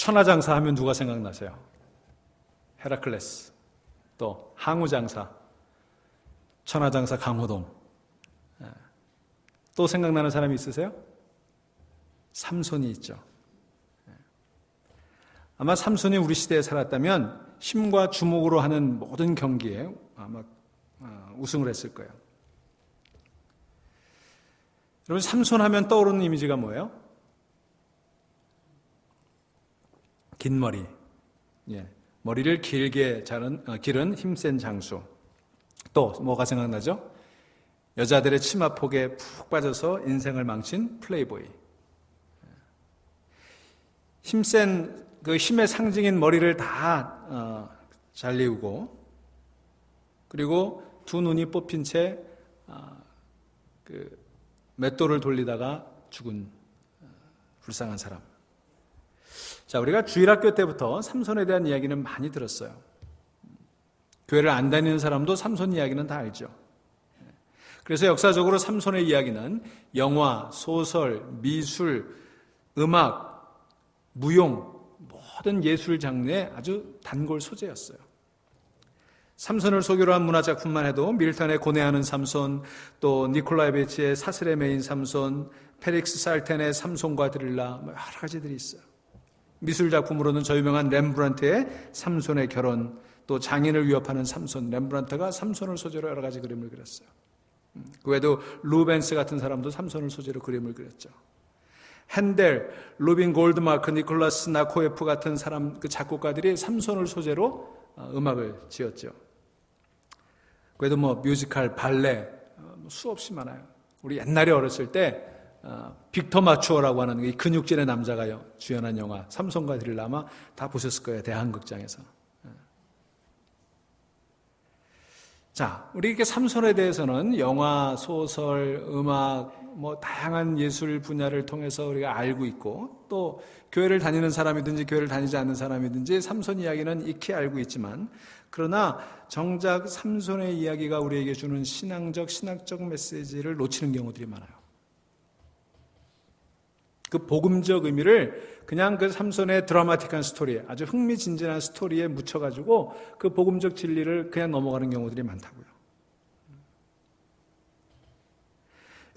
천하장사 하면 누가 생각나세요? 헤라클레스. 또 항우장사, 천하장사 강호동. 또 생각나는 사람이 있으세요? 삼손이 있죠. 아마 삼손이 우리 시대에 살았다면 힘과 주먹으로 하는 모든 경기에 아마 우승을 했을 거예요. 여러분, 삼손 하면 떠오르는 이미지가 뭐예요? 긴 머리. 머리를 길게 기른 힘센 장수. 또 뭐가 생각나죠? 여자들의 치마폭에 푹 빠져서 인생을 망친 플레이보이. 힘센 그 힘의 상징인 머리를 다 잘리우고, 그리고 두 눈이 뽑힌 채 그 맷돌을 돌리다가 죽은 불쌍한 사람. 자, 우리가 주일학교 때부터 삼손에 대한 이야기는 많이 들었어요. 교회를 안 다니는 사람도 삼손 이야기는 다 알죠. 그래서 역사적으로 삼손의 이야기는 영화, 소설, 미술, 음악, 무용, 모든 예술 장르의 아주 단골 소재였어요. 삼손을 소개로 한 문화작품만 해도 밀턴의 고뇌하는 삼손, 또 니콜라이 베치의 사슬의 메인 삼손, 페릭스 살텐의 삼손과 드릴라, 여러 가지들이 있어요. 미술작품으로는 저 유명한 렘브란트의 삼손의 결혼, 또 장인을 위협하는 삼손, 렘브란트가 삼손을 소재로 여러 가지 그림을 그렸어요. 그 외에도 루벤스 같은 사람도 삼손을 소재로 그림을 그렸죠. 핸델, 루빈 골드마크, 니콜라스 나코예프 같은 사람, 그 작곡가들이 삼손을 소재로 음악을 지었죠. 그래도 뮤지컬, 발레 수없이 많아요. 우리 옛날에 어렸을 때 빅터 마추어라고 하는 이 근육질의 남자가 주연한 영화 삼손과 드릴라 아마 다 보셨을 거예요. 대한극장에서. 자, 우리 이렇게 삼손에 대해서는 영화, 소설, 음악, 다양한 예술 분야를 통해서 우리가 알고 있고, 또 교회를 다니는 사람이든지 교회를 다니지 않는 사람이든지 삼손 이야기는 익히 알고 있지만, 그러나 정작 삼손의 이야기가 우리에게 주는 신학적 메시지를 놓치는 경우들이 많아요. 그 복음적 의미를 그냥 그 삼손의 드라마틱한 스토리에, 아주 흥미진진한 스토리에 묻혀가지고 그 복음적 진리를 그냥 넘어가는 경우들이 많다고요.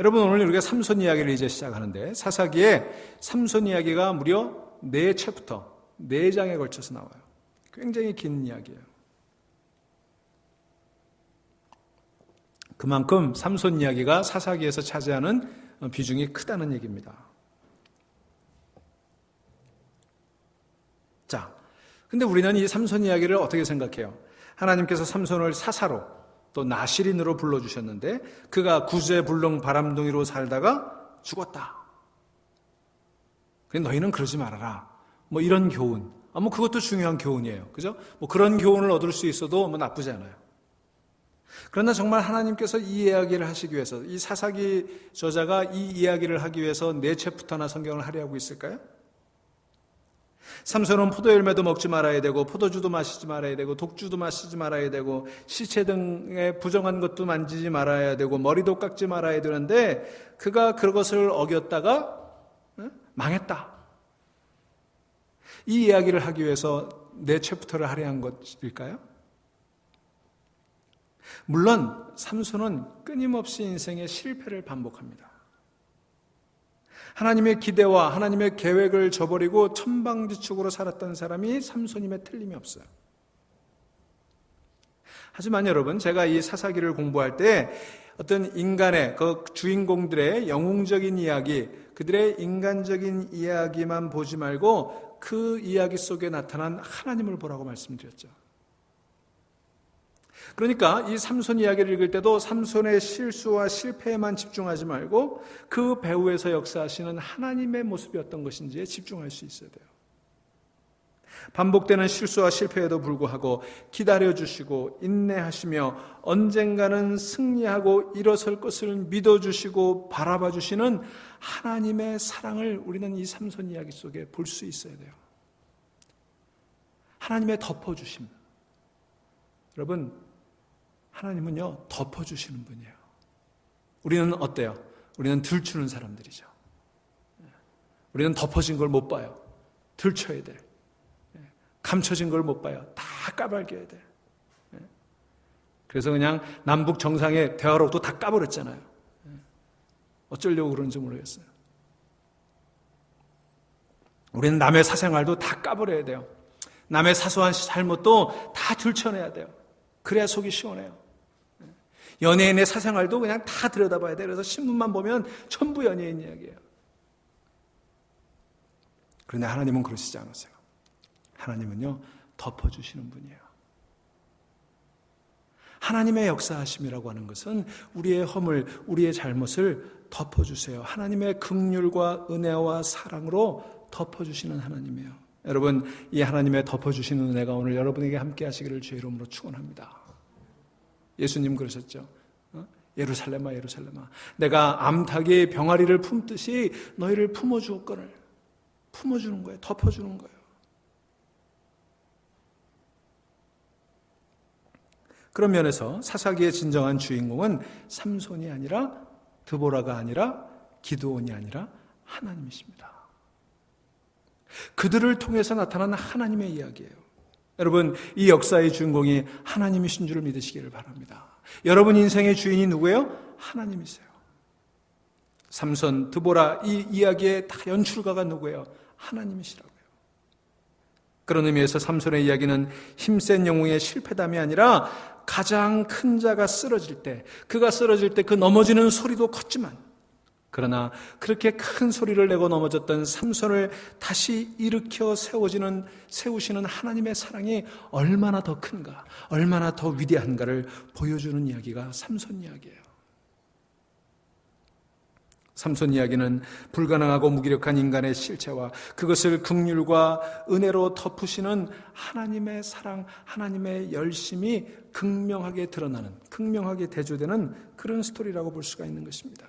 여러분, 오늘 우리가 삼손 이야기를 이제 시작하는데, 사사기에 삼손 이야기가 무려 4챕터, 4장에 걸쳐서 나와요. 굉장히 긴 이야기예요. 그만큼 삼손 이야기가 사사기에서 차지하는 비중이 크다는 얘기입니다. 자, 근데 우리는 이 삼손 이야기를 어떻게 생각해요? 하나님께서 삼손을 사사로 또 나실인으로 불러주셨는데 그가 구제불능 바람둥이로 살다가 죽었다. 그래, 너희는 그러지 말아라. 이런 교훈. 그것도 중요한 교훈이에요. 그죠? 그런 교훈을 얻을 수 있어도 나쁘지 않아요. 그러나 정말 하나님께서 이 이야기를 하시기 위해서, 이 사사기 저자가 이 이야기를 하기 위해서 4챕터나 성경을 할애하고 있을까요? 삼손은 포도열매도 먹지 말아야 되고 포도주도 마시지 말아야 되고 독주도 마시지 말아야 되고 시체 등의 부정한 것도 만지지 말아야 되고 머리도 깎지 말아야 되는데 그가 그것을 어겼다가 망했다. 이 이야기를 하기 위해서 4챕터를 할애한 것일까요? 물론 삼손은 끊임없이 인생의 실패를 반복합니다. 하나님의 기대와 하나님의 계획을 저버리고 천방지축으로 살았던 사람이 삼손임에 틀림이 없어요. 하지만 여러분, 제가 이 사사기를 공부할 때 어떤 인간의 그 주인공들의 영웅적인 이야기, 그들의 인간적인 이야기만 보지 말고 그 이야기 속에 나타난 하나님을 보라고 말씀드렸죠. 그러니까 이 삼손 이야기를 읽을 때도 삼손의 실수와 실패에만 집중하지 말고 그 배후에서 역사하시는 하나님의 모습이 어떤 것인지에 집중할 수 있어야 돼요. 반복되는 실수와 실패에도 불구하고 기다려주시고 인내하시며 언젠가는 승리하고 일어설 것을 믿어주시고 바라봐주시는 하나님의 사랑을 우리는 이 삼손 이야기 속에 볼 수 있어야 돼요. 하나님의 덮어주심. 여러분, 하나님은요, 덮어주시는 분이에요. 우리는 어때요? 우리는 들추는 사람들이죠. 우리는 덮어진 걸 못 봐요. 들춰야 돼. 감춰진 걸 못 봐요. 다 까발겨야 돼. 그래서 그냥 남북 정상의 대화록도 다 까버렸잖아요. 어쩌려고 그런지 모르겠어요. 우리는 남의 사생활도 다 까버려야 돼요. 남의 사소한 잘못도 다 들춰내야 돼요. 그래야 속이 시원해요. 연예인의 사생활도 그냥 다 들여다봐야 돼요. 그래서 신문만 보면 전부 연예인 이야기예요. 그런데 하나님은 그러시지 않으세요. 하나님은요, 덮어주시는 분이에요. 하나님의 역사하심이라고 하는 것은 우리의 허물, 우리의 잘못을 덮어주세요. 하나님의 긍휼과 은혜와 사랑으로 덮어주시는 하나님이에요. 여러분, 이 하나님의 덮어주시는 은혜가 오늘 여러분에게 함께 하시기를 주의 이름으로 축원합니다. 예수님 그러셨죠. 예루살렘아 예루살렘아, 내가 암탉이 병아리를 품듯이 너희를 품어주었거늘. 품어주는 거예요. 덮어주는 거예요. 그런 면에서 사사기의 진정한 주인공은 삼손이 아니라 드보라가 아니라 기드온이 아니라 하나님이십니다. 그들을 통해서 나타난 하나님의 이야기예요. 여러분, 이 역사의 주인공이 하나님이신 줄을 믿으시기를 바랍니다. 여러분 인생의 주인이 누구예요? 하나님이세요. 삼손, 드보라 이 이야기의 다 연출가가 누구예요? 하나님이시라고요. 그런 의미에서 삼손의 이야기는 힘센 영웅의 실패담이 아니라 가장 큰 자가 쓰러질 때, 그가 쓰러질 때 그 넘어지는 소리도 컸지만, 그러나 그렇게 큰 소리를 내고 넘어졌던 삼손을 다시 일으켜 세우시는 하나님의 사랑이 얼마나 더 큰가, 얼마나 더 위대한가를 보여주는 이야기가 삼손 이야기예요. 삼손 이야기는 불가능하고 무기력한 인간의 실체와 그것을 긍휼과 은혜로 덮으시는 하나님의 사랑, 하나님의 열심이 극명하게 드러나는, 극명하게 대조되는 그런 스토리라고 볼 수가 있는 것입니다.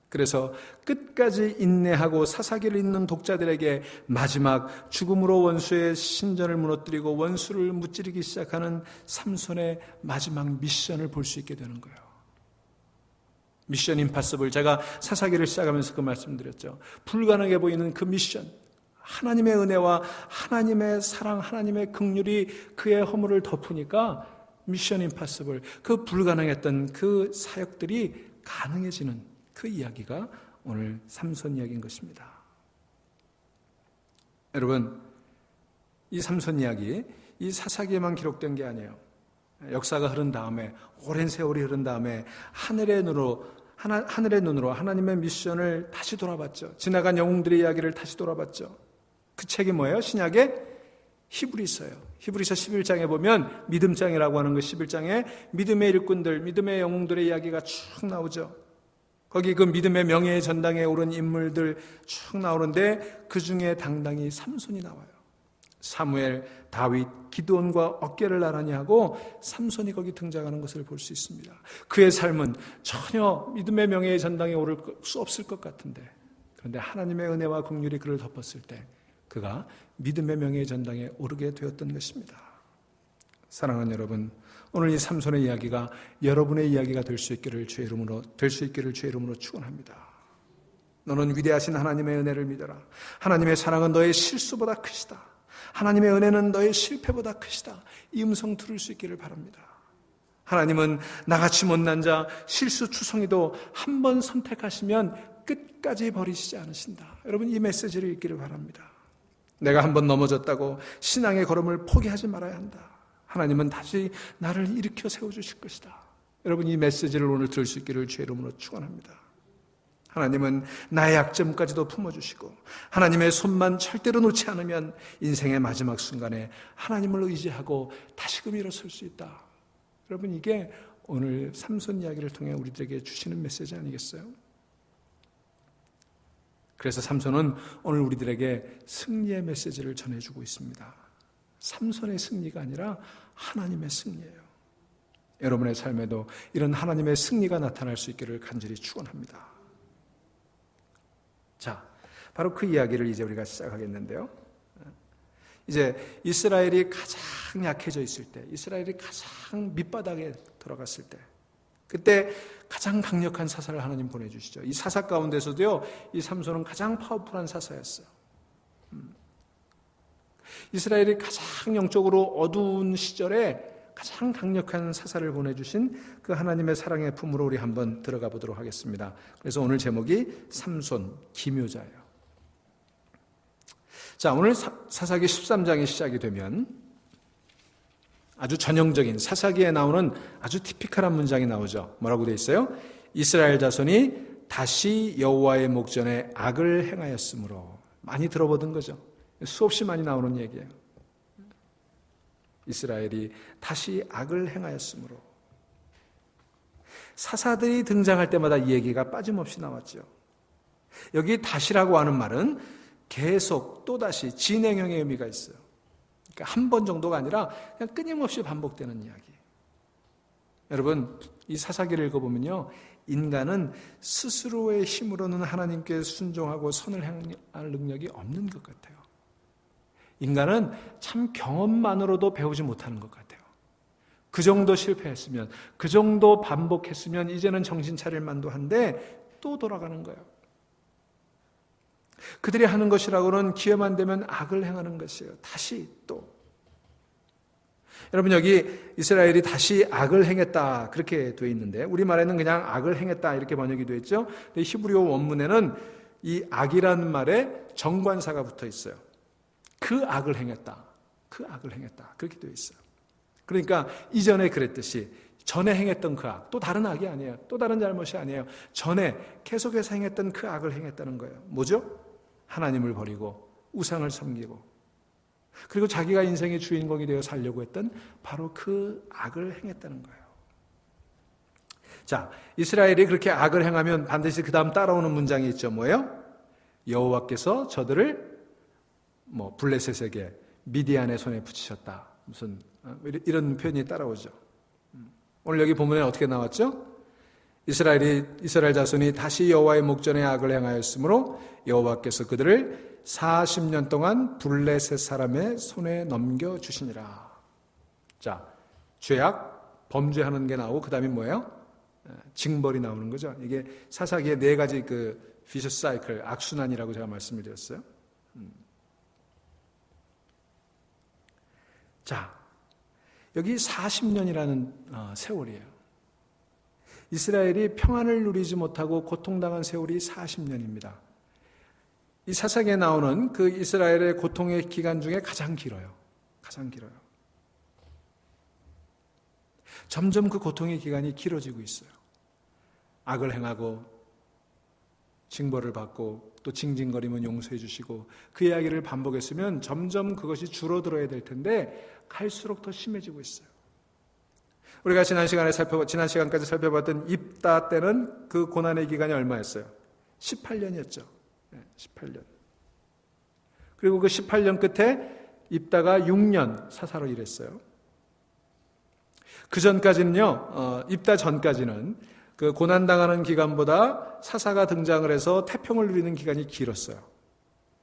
그래서 끝까지 인내하고 사사기를 읽는 독자들에게 마지막 죽음으로 원수의 신전을 무너뜨리고 원수를 무찌르기 시작하는 삼손의 마지막 미션을 볼 수 있게 되는 거예요. 미션 임파서블, 제가 사사기를 시작하면서 그 말씀드렸죠. 불가능해 보이는 그 미션, 하나님의 은혜와 하나님의 사랑, 하나님의 긍휼이 그의 허물을 덮으니까 미션 임파서블, 그 불가능했던 그 사역들이 가능해지는 그 이야기가 오늘 삼손 이야기인 것입니다. 여러분, 이 삼손 이야기, 이 사사기에만 기록된 게 아니에요. 역사가 흐른 다음에, 오랜 세월이 흐른 다음에 하늘의 눈으로 하나님의 미션을 다시 돌아봤죠. 지나간 영웅들의 이야기를 다시 돌아봤죠. 그 책이 뭐예요? 신약의 히브리서예요. 히브리서 11장에 보면 믿음장이라고 하는 그 11장에 믿음의 일꾼들, 믿음의 영웅들의 이야기가 쭉 나오죠. 거기 그 믿음의 명예의 전당에 오른 인물들 쭉 나오는데 그 중에 당당히 삼손이 나와요. 사무엘, 다윗, 기드온과 어깨를 나란히 하고 삼손이 거기 등장하는 것을 볼 수 있습니다. 그의 삶은 전혀 믿음의 명예의 전당에 오를 수 없을 것 같은데, 그런데 하나님의 은혜와 긍휼이 그를 덮었을 때 그가 믿음의 명예의 전당에 오르게 되었던 것입니다. 사랑하는 여러분, 오늘 이 삼손의 이야기가 여러분의 이야기가 될 수 있기를 주의 이름으로 축원합니다. 너는 위대하신 하나님의 은혜를 믿어라. 하나님의 사랑은 너의 실수보다 크시다. 하나님의 은혜는 너의 실패보다 크시다. 이 음성 들을 수 있기를 바랍니다. 하나님은 나같이 못난 자, 실수투성이도 한 번 선택하시면 끝까지 버리시지 않으신다. 여러분, 이 메시지를 읽기를 바랍니다. 내가 한 번 넘어졌다고 신앙의 걸음을 포기하지 말아야 한다. 하나님은 다시 나를 일으켜 세워주실 것이다. 여러분, 이 메시지를 오늘 들을 수 있기를 주의 이름으로 축원합니다. 하나님은 나의 약점까지도 품어주시고 하나님의 손만 절대로 놓지 않으면 인생의 마지막 순간에 하나님을 의지하고 다시금 일어설 수 있다. 여러분, 이게 오늘 삼손 이야기를 통해 우리들에게 주시는 메시지 아니겠어요? 그래서 삼손은 오늘 우리들에게 승리의 메시지를 전해주고 있습니다. 삼손의 승리가 아니라 하나님의 승리예요. 여러분의 삶에도 이런 하나님의 승리가 나타날 수 있기를 간절히 축원합니다. 자, 바로 그 이야기를 이제 우리가 시작하겠는데요. 이제 이스라엘이 가장 약해져 있을 때, 이스라엘이 가장 밑바닥에 들어갔을 때, 그때 가장 강력한 사사를 하나님 보내주시죠. 이 사사 가운데서도요, 이 삼손은 가장 파워풀한 사사였어요. 이스라엘이 가장 영적으로 어두운 시절에 가장 강력한 사사를 보내주신 그 하나님의 사랑의 품으로 우리 한번 들어가 보도록 하겠습니다. 그래서 오늘 제목이 삼손, 기묘자예요. 자, 오늘 사사기 13장이 시작이 되면 아주 전형적인 사사기에 나오는 아주 티피컬한 문장이 나오죠. 뭐라고 되어 있어요? 이스라엘 자손이 다시 여호와의 목전에 악을 행하였으므로. 많이 들어보던 거죠. 수없이 많이 나오는 얘기예요. 이스라엘이 다시 악을 행하였으므로. 사사들이 등장할 때마다 이 얘기가 빠짐없이 나왔죠. 여기 다시라고 하는 말은 계속 또다시 진행형의 의미가 있어요. 그러니까 한 번 정도가 아니라 그냥 끊임없이 반복되는 이야기. 여러분, 이 사사기를 읽어보면요, 인간은 스스로의 힘으로는 하나님께 순종하고 선을 행할 능력이 없는 것 같아요. 인간은 참 경험만으로도 배우지 못하는 것 같아요. 그 정도 실패했으면, 그 정도 반복했으면 이제는 정신 차릴 만도 한데 또 돌아가는 거예요. 그들이 하는 것이라고는 기회만 되면 악을 행하는 것이에요. 다시 또. 여러분, 여기 이스라엘이 다시 악을 행했다 그렇게 되어 있는데 우리말에는 그냥 악을 행했다 이렇게 번역이 되어 있죠. 근데 히브리어 원문에는 이 악이라는 말에 정관사가 붙어 있어요. 그 악을 행했다. 그 악을 행했다. 그렇게 되어 있어요. 그러니까 이전에 그랬듯이 전에 행했던 그 악, 또 다른 악이 아니에요. 또 다른 잘못이 아니에요. 전에 계속해서 행했던 그 악을 행했다는 거예요. 뭐죠? 하나님을 버리고 우상을 섬기고 그리고 자기가 인생의 주인공이 되어 살려고 했던 바로 그 악을 행했다는 거예요. 자, 이스라엘이 그렇게 악을 행하면 반드시 그 다음 따라오는 문장이 있죠. 뭐예요? 여호와께서 저들을 블레셋에게 미디안의 손에 붙이셨다. 무슨 이런 표현이 따라오죠. 오늘 여기 본문에 어떻게 나왔죠? 이스라엘 자손이 다시 여호와의 목전에 악을 행하였으므로 여호와께서 그들을 40년 동안 블레셋 사람의 손에 넘겨주시니라. 자, 죄악, 범죄하는 게 나오고 그 다음에 뭐예요? 징벌이 나오는 거죠. 이게 사사기의 네 가지 그 비셔스 사이클, 악순환이라고 제가 말씀을 드렸어요. 자, 여기 40년이라는 세월이에요. 이스라엘이 평안을 누리지 못하고 고통당한 세월이 40년입니다. 이 사사기에 나오는 그 이스라엘의 고통의 기간 중에 가장 길어요. 가장 길어요. 점점 그 고통의 기간이 길어지고 있어요. 악을 행하고 징벌을 받고 또 징징거리면 용서해 주시고 그 이야기를 반복했으면 점점 그것이 줄어들어야 될 텐데 갈수록 더 심해지고 있어요. 우리가 지난 시간까지 살펴봤던 입다 때는 그 고난의 기간이 얼마였어요? 18년이었죠. 18년. 그리고 그 18년 끝에 입다가 6년 사사로 일했어요. 그 전까지는요, 입다 전까지는 그 고난당하는 기간보다 사사가 등장을 해서 태평을 누리는 기간이 길었어요.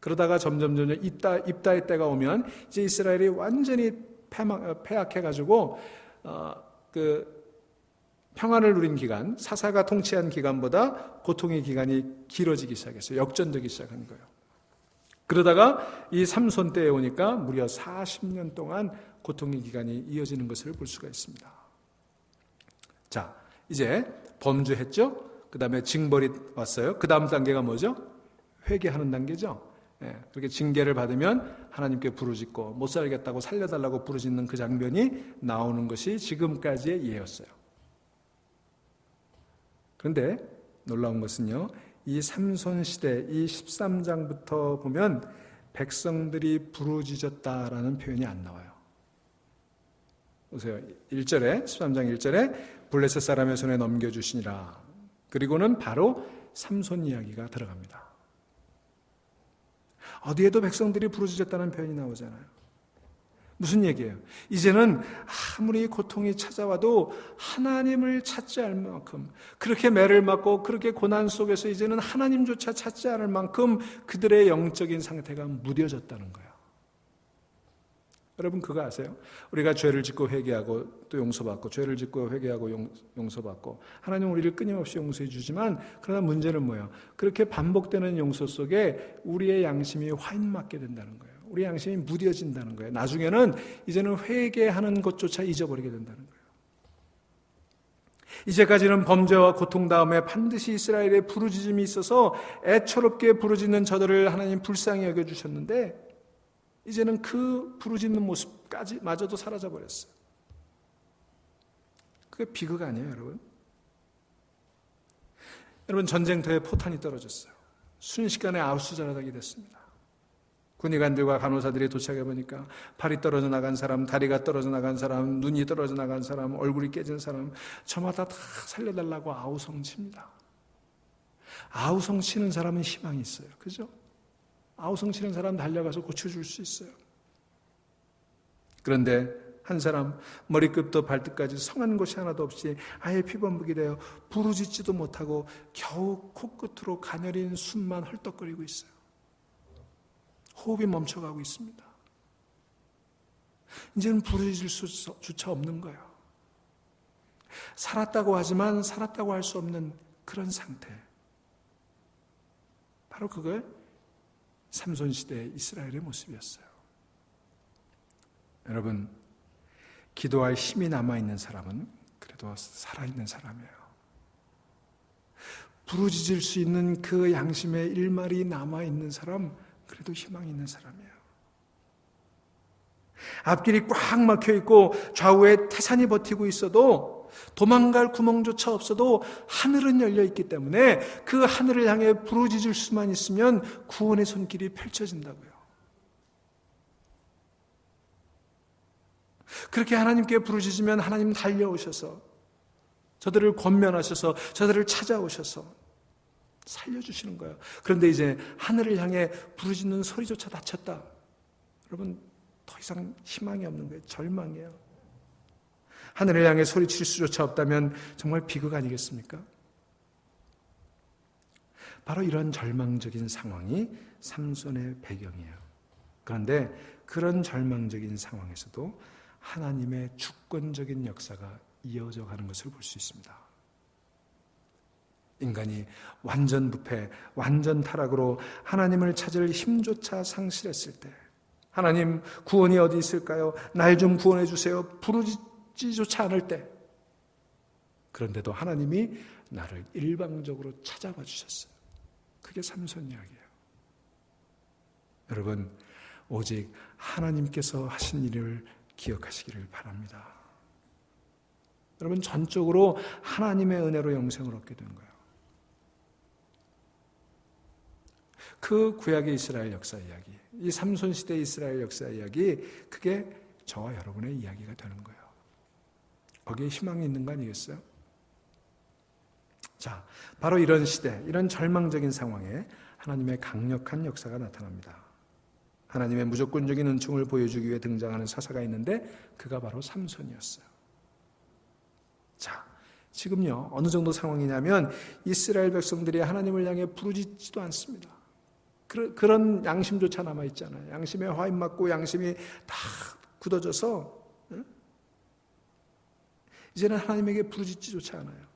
그러다가 점점 입다의 때가 오면 이제 이스라엘이 완전히 패악해가지고 그 평안을 누린 기간, 사사가 통치한 기간보다 고통의 기간이 길어지기 시작했어요. 역전되기 시작한 거예요. 그러다가 이 삼손 때에 오니까 무려 40년 동안 고통의 기간이 이어지는 것을 볼 수가 있습니다. 자, 이제 범죄했죠? 그 다음에 징벌이 왔어요. 그 다음 단계가 뭐죠? 회개하는 단계죠. 그렇게 징계를 받으면 하나님께 부르짖고 못 살겠다고 살려달라고 부르짖는 그 장면이 나오는 것이 지금까지의 예였어요. 그런데 놀라운 것은요, 이 삼손 시대 이 13장부터 보면 백성들이 부르짖었다라는 표현이 안 나와요. 보세요. 1절에 13장 1절에 블레셋 사람의 손에 넘겨주시니라. 그리고는 바로 삼손 이야기가 들어갑니다. 어디에도 백성들이 부르짖었다는 표현이 나오잖아요. 무슨 얘기예요? 이제는 아무리 고통이 찾아와도 하나님을 찾지 않을 만큼, 그렇게 매를 맞고 그렇게 고난 속에서 이제는 하나님조차 찾지 않을 만큼 그들의 영적인 상태가 무뎌졌다는 거예요. 여러분 그거 아세요? 우리가 죄를 짓고 회개하고 또 용서받고, 죄를 짓고 회개하고 용서받고, 하나님 우리를 끊임없이 용서해 주지만, 그러나 문제는 뭐예요? 그렇게 반복되는 용서 속에 우리의 양심이 화인맞게 된다는 거예요. 우리의 양심이 무뎌진다는 거예요. 나중에는 이제는 회개하는 것조차 잊어버리게 된다는 거예요. 이제까지는 범죄와 고통 다음에 반드시 이스라엘의 부르짖음이 있어서 애처롭게 부르짖는 저들을 하나님 불쌍히 여겨주셨는데, 이제는 그 부르짖는 모습까지 마저도 사라져버렸어요. 그게 비극 아니에요, 여러분? 여러분, 전쟁터에 포탄이 떨어졌어요. 순식간에 아우수자라닥이 됐습니다. 군의관들과 간호사들이 도착해보니까 팔이 떨어져 나간 사람, 다리가 떨어져 나간 사람, 눈이 떨어져 나간 사람, 얼굴이 깨진 사람, 저마다 다 살려달라고 아우성칩니다. 아우성치는 사람은 희망이 있어요. 그죠? 아우성치는 사람 달려가서 고쳐줄 수 있어요. 그런데 한 사람 머리끝부터 발끝까지 성한 곳이 하나도 없이 아예 피범벅이 되어 부르짖지도 못하고 겨우 코끝으로 가녀린 숨만 헐떡거리고 있어요. 호흡이 멈춰가고 있습니다. 이제는 부르짖을 수조차 없는 거예요. 살았다고 하지만 살았다고 할 수 없는 그런 상태. 바로 그걸 삼손 시대의 이스라엘의 모습이었어요. 여러분, 기도할 힘이 남아있는 사람은 그래도 살아있는 사람이에요. 부르짖을 수 있는 그 양심의 일말이 남아있는 사람, 그래도 희망이 있는 사람이에요. 앞길이 꽉 막혀있고 좌우에 태산이 버티고 있어도, 도망갈 구멍조차 없어도 하늘은 열려있기 때문에 그 하늘을 향해 부르짖을 수만 있으면 구원의 손길이 펼쳐진다고요. 그렇게 하나님께 부르짖으면 하나님 달려오셔서 저들을 권면하셔서 저들을 찾아오셔서 살려주시는 거예요. 그런데 이제 하늘을 향해 부르짖는 소리조차 닫혔다. 여러분, 더 이상 희망이 없는 거예요. 절망이에요. 하늘을 향해 소리칠 수조차 없다면 정말 비극 아니겠습니까? 바로 이런 절망적인 상황이 삼손의 배경이에요. 그런데 그런 절망적인 상황에서도 하나님의 주권적인 역사가 이어져 가는 것을 볼 수 있습니다. 인간이 완전 부패, 완전 타락으로 하나님을 찾을 힘조차 상실했을 때, 하나님 구원이 어디 있을까요? 날 좀 구원해 주세요. 부르짖지조차 않을 때, 그런데도 하나님이 나를 일방적으로 찾아봐 주셨어요. 그게 삼손 이야기예요. 여러분, 오직 하나님께서 하신 일을 기억하시기를 바랍니다. 여러분, 전적으로 하나님의 은혜로 영생을 얻게 된 거예요. 그 구약의 이스라엘 역사 이야기, 이 삼손 시대 이스라엘 역사 이야기, 그게 저와 여러분의 이야기가 되는 거예요. 거기에 희망이 있는 거 아니겠어요? 자, 바로 이런 시대, 이런 절망적인 상황에 하나님의 강력한 역사가 나타납니다. 하나님의 무조건적인 은총을 보여주기 위해 등장하는 사사가 있는데 그가 바로 삼손이었어요. 자, 지금요, 어느 정도 상황이냐면 이스라엘 백성들이 하나님을 향해 부르짖지도 않습니다. 그런 양심조차 남아있잖아요. 양심에 화인 맞고 양심이 다 굳어져서 이제는 하나님에게 부르짖지조차 않아요.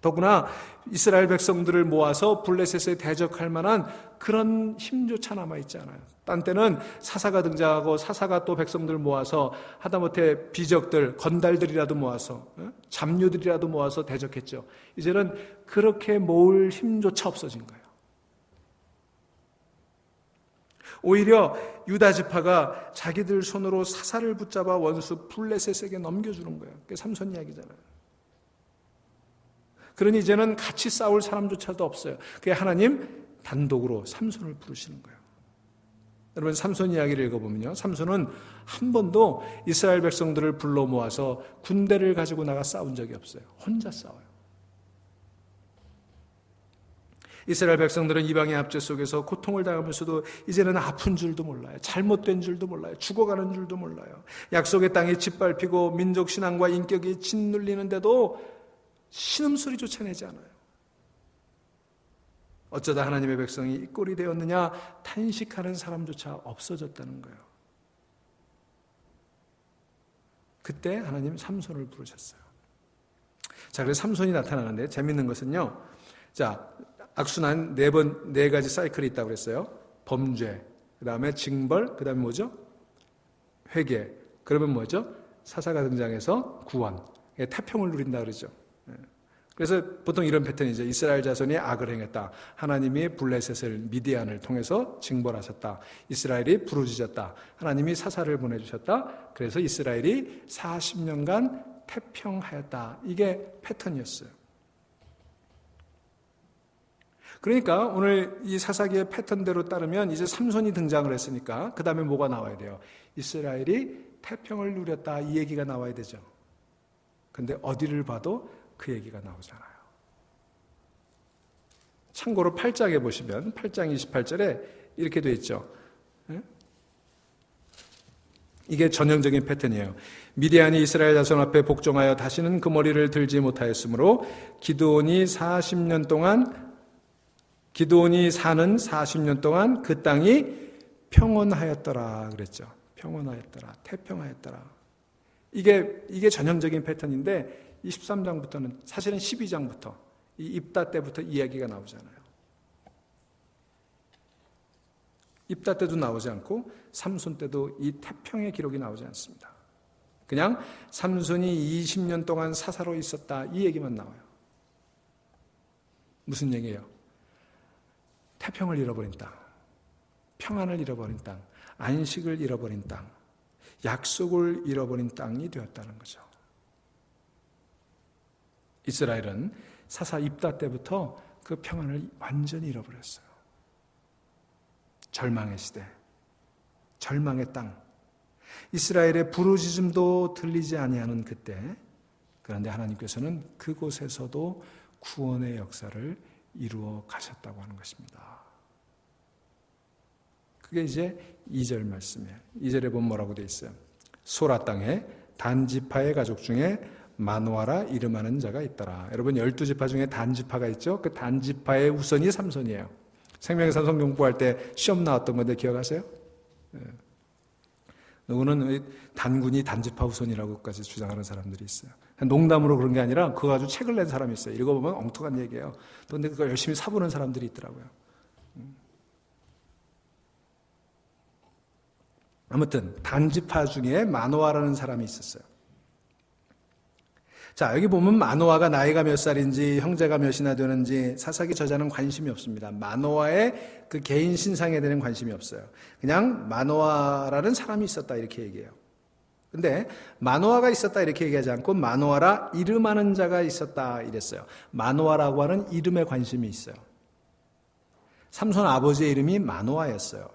더구나 이스라엘 백성들을 모아서 블레셋에 대적할 만한 그런 힘조차 남아있지 않아요. 딴 때는 사사가 등장하고 사사가 또 백성들 모아서 하다못해 비적들, 건달들이라도 모아서, 잡류들이라도 모아서 대적했죠. 이제는 그렇게 모을 힘조차 없어진 거예요. 오히려 유다 지파가 자기들 손으로 사사를 붙잡아 원수 블레셋에게 넘겨주는 거예요. 그게 삼손 이야기잖아요. 그러니 이제는 같이 싸울 사람조차도 없어요. 그게 하나님 단독으로 삼손을 부르시는 거예요. 여러분, 삼손 이야기를 읽어보면요, 삼손은 한 번도 이스라엘 백성들을 불러 모아서 군대를 가지고 나가 싸운 적이 없어요. 혼자 싸워요. 이스라엘 백성들은 이방의 압제 속에서 고통을 당하면서도 이제는 아픈 줄도 몰라요. 잘못된 줄도 몰라요. 죽어가는 줄도 몰라요. 약속의 땅에 짓밟히고 민족 신앙과 인격이 짓눌리는데도 신음소리조차 내지 않아요. 어쩌다 하나님의 백성이 이 꼴이 되었느냐 탄식하는 사람조차 없어졌다는 거예요. 그때 하나님 삼손을 부르셨어요. 자, 그래서 삼손이 나타나는데 재밌는 것은요. 자, 악순환 네 가지 사이클이 있다고 그랬어요. 범죄, 그 다음에 징벌, 그 다음에 뭐죠? 회개. 그러면 뭐죠? 사사가 등장해서 구원. 태평을 누린다 그러죠. 그래서 보통 이런 패턴이죠. 이스라엘 자손이 악을 행했다. 하나님이 블레셋을 미디안을 통해서 징벌하셨다. 이스라엘이 부르짖었다. 하나님이 사사를 보내주셨다. 그래서 이스라엘이 40년간 태평하였다. 이게 패턴이었어요. 그러니까 오늘 이 사사기의 패턴대로 따르면 이제 삼손이 등장을 했으니까 그 다음에 뭐가 나와야 돼요? 이스라엘이 태평을 누렸다. 이 얘기가 나와야 되죠. 근데 어디를 봐도 그 얘기가 나오잖아요. 참고로 8장에 보시면 8장 28절에 이렇게 돼 있죠. 이게 전형적인 패턴이에요. 미디안이 이스라엘 자손 앞에 복종하여 다시는 그 머리를 들지 못하였으므로 기드온이 사는 40년 동안 그 땅이 평온하였더라 그랬죠. 평온하였더라. 태평하였더라. 이게 전형적인 패턴인데 23장부터는 사실은 12장부터 이 입다 때부터 이야기가 나오잖아요. 입다 때도 나오지 않고 삼손 때도 이 태평의 기록이 나오지 않습니다. 그냥 삼손이 20년 동안 사사로 있었다 이 얘기만 나와요. 무슨 얘기예요? 태평을 잃어버린 땅, 평안을 잃어버린 땅, 안식을 잃어버린 땅, 약속을 잃어버린 땅이 되었다는 거죠. 이스라엘은 사사 입다 때부터 그 평안을 완전히 잃어버렸어요. 절망의 시대, 절망의 땅, 이스라엘의 부르짖음도 들리지 아니하는 그때, 그런데 하나님께서는 그곳에서도 구원의 역사를 이루어 가셨다고 하는 것입니다. 그게 이제 2절 말씀이에요. 2절에 보면 뭐라고 되어 있어요? 소라 땅에 단지파의 가족 중에 마노아라 이름하는 자가 있더라. 여러분 12지파 중에 단지파가 있죠? 그 단지파의 우선이 삼손이에요. 생명의 삼손 공부할 때 시험 나왔던 건데 기억하세요? 누구는 단군이 단지파 우선이라고까지 주장하는 사람들이 있어요. 농담으로 그런 게 아니라 그거 가지고 책을 낸 사람이 있어요. 읽어보면 엉뚱한 얘기예요. 그런데 그걸 열심히 사보는 사람들이 있더라고요. 아무튼 단지파 중에 마노아라는 사람이 있었어요. 자, 여기 보면 마노아가 나이가 몇 살인지 형제가 몇이나 되는지 사사기 저자는 관심이 없습니다. 마노아의 그 개인 신상에 대한 관심이 없어요. 그냥 마노아라는 사람이 있었다 이렇게 얘기해요. 근데 마노아가 있었다 이렇게 얘기하지 않고 마노아라 이름하는 자가 있었다 이랬어요. 마노아라고 하는 이름에 관심이 있어요. 삼손 아버지의 이름이 마노아였어요.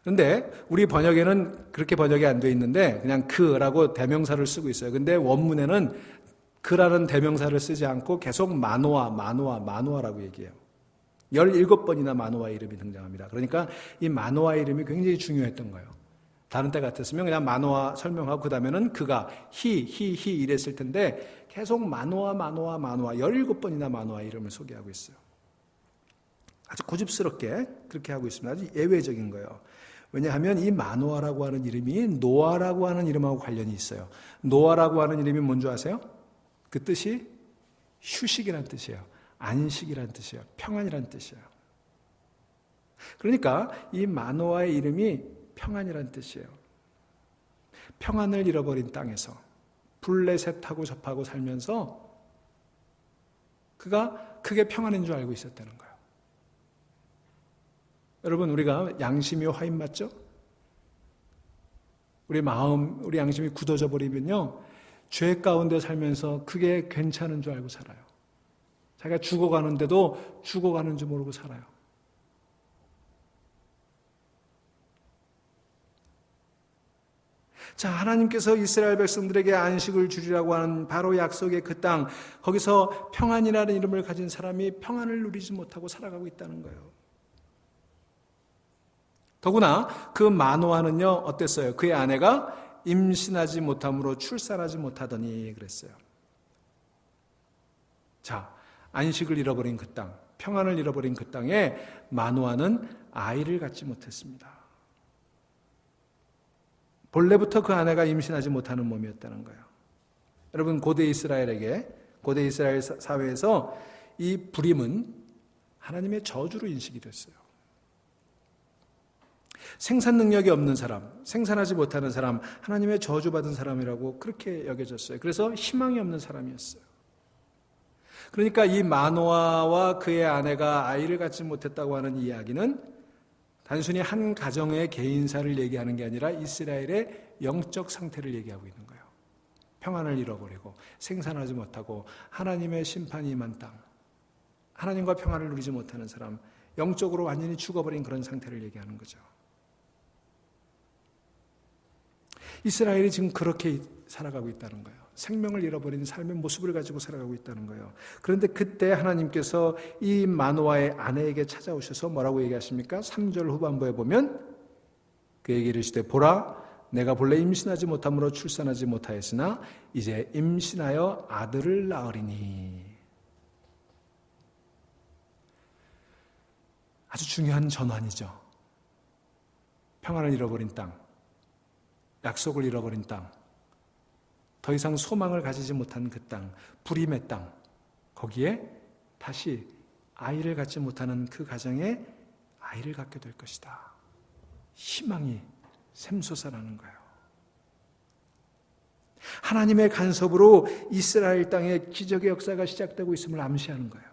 그런데 우리 번역에는 그렇게 번역이 안 돼 있는데 그냥 그라고 대명사를 쓰고 있어요. 근데 원문에는 그라는 대명사를 쓰지 않고 계속 마노아라고 얘기해요. 17번이나 마노아 이름이 등장합니다. 그러니까 이 마노아 이름이 굉장히 중요했던 거예요. 다른 때 같았으면 그냥 마노아 설명하고 그 다음에는 그가 히 이랬을 텐데 계속 마노아 17번이나 마노아 이름을 소개하고 있어요. 아주 고집스럽게 그렇게 하고 있습니다. 아주 예외적인 거예요. 왜냐하면 이 마노아라고 하는 이름이 노아라고 하는 이름하고 관련이 있어요. 노아라고 하는 이름이 뭔지 아세요? 그 뜻이 휴식이란 뜻이에요. 안식이란 뜻이에요. 평안이란 뜻이에요. 그러니까 이 마노아의 이름이 평안이란 뜻이에요. 평안을 잃어버린 땅에서 블레셋하고 접하고 살면서 그가 그게 평안인 줄 알고 있었다는 거예요. 여러분, 우리가 양심이 화인 맞죠? 우리 마음, 우리 양심이 굳어져 버리면요, 죄 가운데 살면서 그게 괜찮은 줄 알고 살아요. 자기가 죽어가는데도 죽어가는 줄 모르고 살아요. 자, 하나님께서 이스라엘 백성들에게 안식을 주리라고 하는 바로 약속의 그 땅, 거기서 평안이라는 이름을 가진 사람이 평안을 누리지 못하고 살아가고 있다는 거예요. 더구나 그 마노아는요, 어땠어요? 그의 아내가 임신하지 못함으로 출산하지 못하더니 그랬어요. 자, 안식을 잃어버린 그 땅, 평안을 잃어버린 그 땅에 마노아는 아이를 갖지 못했습니다. 본래부터 그 아내가 임신하지 못하는 몸이었다는 거예요. 여러분, 고대 이스라엘 사회에서 이 불임은 하나님의 저주로 인식이 됐어요. 생산 능력이 없는 사람, 생산하지 못하는 사람, 하나님의 저주받은 사람이라고 그렇게 여겨졌어요. 그래서 희망이 없는 사람이었어요. 그러니까 이 마노아와 그의 아내가 아이를 갖지 못했다고 하는 이야기는 단순히 한 가정의 개인사를 얘기하는 게 아니라 이스라엘의 영적 상태를 얘기하고 있는 거예요. 평안을 잃어버리고 생산하지 못하고 하나님의 심판이 임한 땅, 하나님과 평안을 누리지 못하는 사람, 영적으로 완전히 죽어버린 그런 상태를 얘기하는 거죠. 이스라엘이 지금 그렇게 살아가고 있다는 거예요. 생명을 잃어버린 삶의 모습을 가지고 살아가고 있다는 거예요. 그런데 그때 하나님께서 이 마노아의 아내에게 찾아오셔서 뭐라고 얘기하십니까? 3절 후반부에 보면 그에게 이르시되 보라, 내가 본래 임신하지 못함으로 출산하지 못하였으나 이제 임신하여 아들을 낳으리니. 아주 중요한 전환이죠. 평안을 잃어버린 땅, 약속을 잃어버린 땅, 더 이상 소망을 가지지 못한 그 땅, 불임의 땅, 거기에 다시 아이를 갖지 못하는 그 가정에 아이를 갖게 될 것이다. 희망이 샘솟아나는 거예요. 하나님의 간섭으로 이스라엘 땅에 기적의 역사가 시작되고 있음을 암시하는 거예요.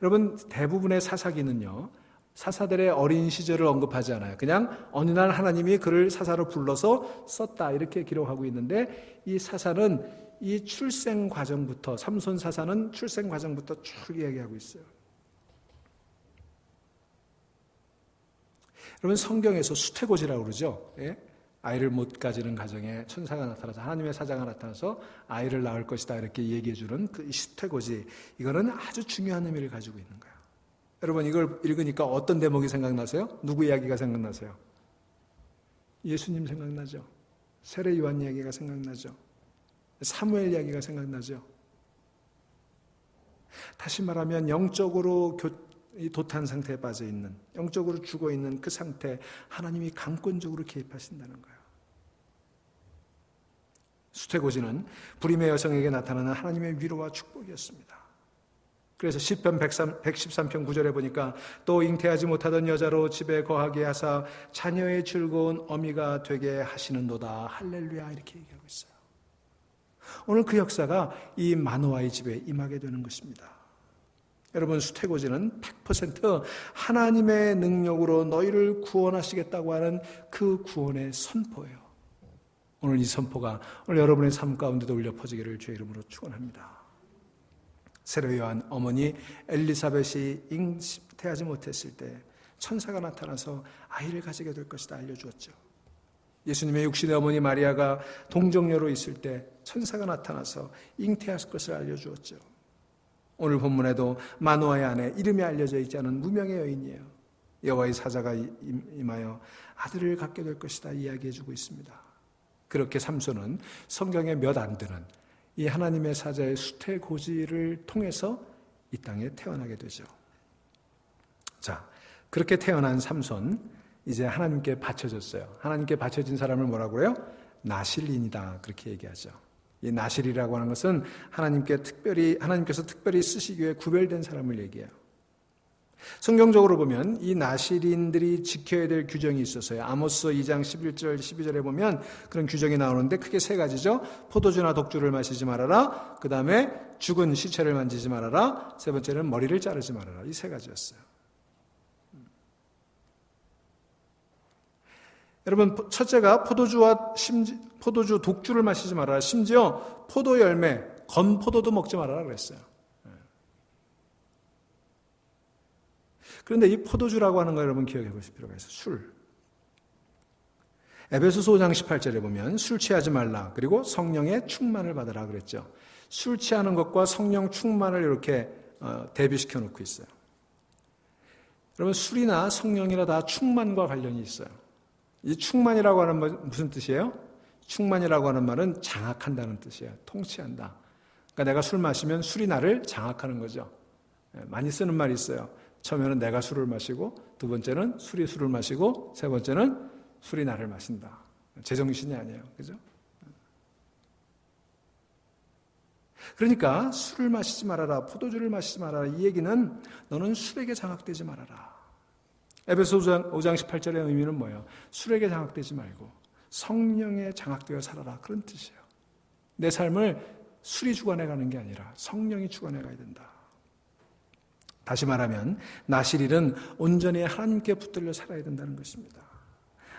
여러분, 대부분의 사사기는요, 사사들의 어린 시절을 언급하지 않아요. 그냥 어느 날 하나님이 그를 사사로 불러서 썼다 이렇게 기록하고 있는데, 이 사사는 이 출생 과정부터, 삼손 사사는 출생 과정부터 쭉 이야기하고 있어요. 여러분, 성경에서 수태고지라고 그러죠. 예? 아이를 못 가지는 가정에 천사가 나타나서, 하나님의 사자가 나타나서 아이를 낳을 것이다 이렇게 얘기해 주는 그 수태고지, 이거는 아주 중요한 의미를 가지고 있는 거예요. 여러분, 이걸 읽으니까 어떤 대목이 생각나세요? 누구 이야기가 생각나세요? 예수님 생각나죠? 세례 요한 이야기가 생각나죠? 사무엘 이야기가 생각나죠? 다시 말하면 영적으로 도탄 상태에 빠져 있는, 영적으로 죽어 있는 그 상태, 하나님이 강권적으로 개입하신다는 거예요. 수태고지는 불임의 여성에게 나타나는 하나님의 위로와 축복이었습니다. 그래서 시편 113편 9절에 보니까 또 잉태하지 못하던 여자로 집에 거하게 하사 자녀의 즐거운 어미가 되게 하시는도다. 할렐루야, 이렇게 얘기하고 있어요. 오늘 그 역사가 이 마노아의 집에 임하게 되는 것입니다. 여러분, 수태고지는 100% 하나님의 능력으로 너희를 구원하시겠다고 하는 그 구원의 선포예요. 오늘 이 선포가 오늘 여러분의 삶 가운데도 울려 퍼지기를 주의 이름으로 축원합니다. 세례 요한 어머니 엘리사벳이 잉태하지 못했을 때 천사가 나타나서 아이를 가지게 될 것이다 알려주었죠. 예수님의 육신의 어머니 마리아가 동정녀로 있을 때 천사가 나타나서 잉태할 것을 알려주었죠. 오늘 본문에도 마노아의 아내, 이름이 알려져 있지 않은 무명의 여인이에요. 여호와의 사자가 임하여 아들을 갖게 될 것이다 이야기해주고 있습니다. 그렇게 삼손은 성경에 몇 안 되는 이 하나님의 사자의 수태고지를 통해서 이 땅에 태어나게 되죠. 자, 그렇게 태어난 삼손, 이제 하나님께 바쳐졌어요. 하나님께 바쳐진 사람을 뭐라고 해요? 나실인이다, 그렇게 얘기하죠. 이 나실이라고 하는 것은 하나님께서 특별히 쓰시기 위해 구별된 사람을 얘기해요. 성경적으로 보면 이 나실인들이 지켜야 될 규정이 있었어요. 아모스 2장 11절 12절에 보면 그런 규정이 나오는데 크게 세 가지죠. 포도주나 독주를 마시지 말아라, 그 다음에 죽은 시체를 만지지 말아라, 세 번째는 머리를 자르지 말아라. 이 세 가지였어요. 여러분, 첫째가 포도주 독주를 마시지 말아라, 심지어 포도 열매, 건포도도 먹지 말아라 그랬어요. 그런데 이 포도주라고 하는 거 여러분 기억해 보실 필요가 있어요. 술. 에베소서 5장 18절에 보면 술 취하지 말라, 그리고 성령의 충만을 받으라 그랬죠. 술 취하는 것과 성령 충만을 이렇게 대비시켜 놓고 있어요. 여러분, 술이나 성령이나 다 충만과 관련이 있어요. 이 충만이라고 하는 말 무슨 뜻이에요? 충만이라고 하는 말은 장악한다는 뜻이에요. 통치한다. 그러니까 내가 술 마시면 술이 나를 장악하는 거죠. 많이 쓰는 말이 있어요. 처음에는 내가 술을 마시고 두 번째는 술이 술을 마시고, 세 번째는 술이 나를 마신다. 제정신이 아니에요. 그죠? 그러니까 술을 마시지 말아라, 포도주를 마시지 말아라, 이 얘기는 너는 술에게 장악되지 말아라. 에베소 5장 18절의 의미는 뭐예요? 술에게 장악되지 말고 성령에 장악되어 살아라, 그런 뜻이에요. 내 삶을 술이 주관해가는 게 아니라 성령이 주관해가야 된다. 다시 말하면 나실일은 온전히 하나님께 붙들려 살아야 된다는 것입니다.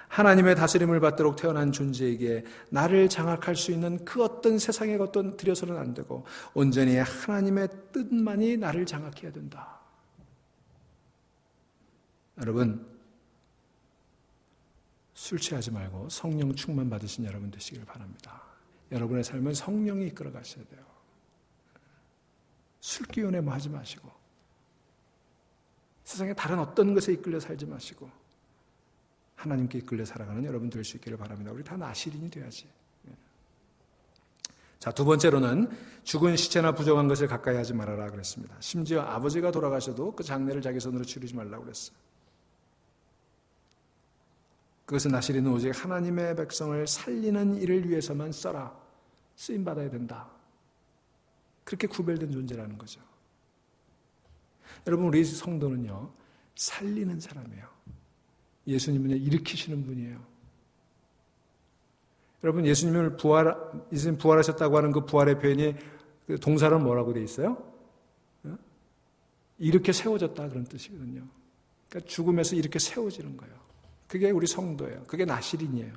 하나님의 다스림을 받도록 태어난 존재에게 나를 장악할 수 있는 그 어떤 세상의 것도 들여서는 안 되고 온전히 하나님의 뜻만이 나를 장악해야 된다. 여러분, 술 취하지 말고 성령 충만 받으신 여러분 되시길 바랍니다. 여러분의 삶은 성령이 이끌어 가셔야 돼요. 술 기운에 뭐 하지 마시고 세상에 다른 어떤 것에 이끌려 살지 마시고 하나님께 이끌려 살아가는 여러분 될 수 있기를 바랍니다. 우리 다 나실인이 돼야지. 자, 두 번째로는 죽은 시체나 부정한 것을 가까이 하지 말아라 그랬습니다. 심지어 아버지가 돌아가셔도 그 장례를 자기 손으로 치르지 말라고 그랬어요. 그것은 나실인은 오직 하나님의 백성을 살리는 일을 위해서만 쓰임받아야 된다. 그렇게 구별된 존재라는 거죠. 여러분, 우리 성도는요, 살리는 사람이에요. 예수님은 일으키시는 분이에요. 여러분, 예수님 부활하셨다고 하는 그 부활의 표현이 그 동사는 뭐라고 돼 있어요? 이렇게 세워졌다 그런 뜻이거든요. 그러니까 죽음에서 이렇게 세워지는 거예요. 그게 우리 성도예요. 그게 나실인이에요.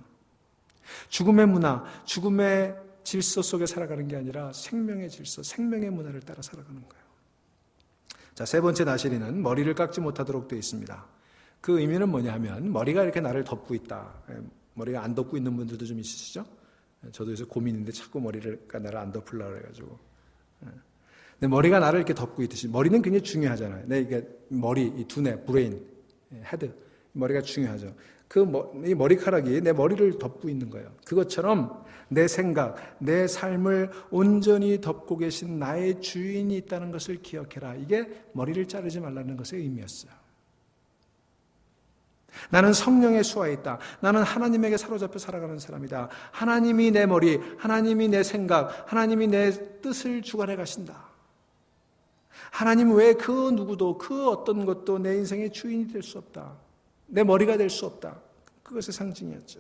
죽음의 문화, 죽음의 질서 속에 살아가는 게 아니라 생명의 질서, 생명의 문화를 따라 살아가는 거예요. 자, 세 번째 나실인은 머리를 깎지 못하도록 되어 있습니다. 그 의미는 뭐냐 하면 머리가 이렇게 나를 덮고 있다. 머리가 안 덮고 있는 분들도 좀 있으시죠? 저도 요새 고민인데 자꾸 머리를 나를 안 덮으려고 그래가지고. 근데 머리가 나를 이렇게 덮고 있듯이 머리는 굉장히 중요하잖아요. 이게 머리, 이 두뇌, 브레인, 헤드, 머리가 중요하죠. 이 머리카락이 내 머리를 덮고 있는 거예요. 그것처럼 내 생각, 내 삶을 온전히 덮고 계신 나의 주인이 있다는 것을 기억해라. 이게 머리를 자르지 말라는 것의 의미였어요. 나는 성령의 수하에 있다. 나는 하나님에게 사로잡혀 살아가는 사람이다. 하나님이 내 머리, 하나님이 내 생각, 하나님이 내 뜻을 주관해 가신다. 하나님 외에 그 누구도 그 어떤 것도 내 인생의 주인이 될 수 없다. 내 머리가 될 수 없다. 그것의 상징이었죠.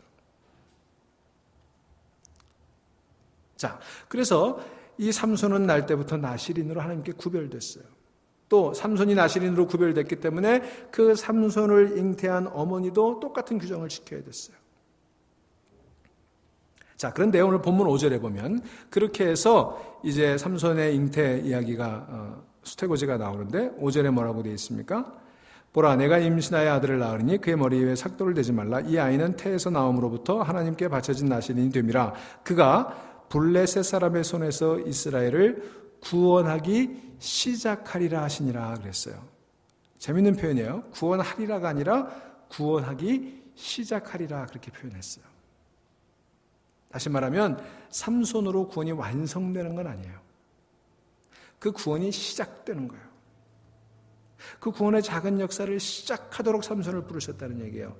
자, 그래서 이 삼손은 날 때부터 나실인으로 하나님께 구별됐어요. 또 삼손이 나실인으로 구별됐기 때문에 그 삼손을 잉태한 어머니도 똑같은 규정을 지켜야 됐어요. 자, 그런데 오늘 본문 5절에 보면 그렇게 해서 이제 삼손의 잉태 이야기가 수태고지가 나오는데 5절에 뭐라고 되어 있습니까? 보라, 내가 임신하여 아들을 낳으리니 그의 머리 위에 삭도를 대지 말라. 이 아이는 태에서 나옴으로부터 하나님께 바쳐진 나실인이 됨이라. 그가 블레셋 사람의 손에서 이스라엘을 구원하기 시작하리라 하시니라 그랬어요. 재밌는 표현이에요. 구원하리라가 아니라 구원하기 시작하리라 그렇게 표현했어요. 다시 말하면 삼손으로 구원이 완성되는 건 아니에요. 그 구원이 시작되는 거예요. 그 구원의 작은 역사를 시작하도록 삼손을 부르셨다는 얘기예요.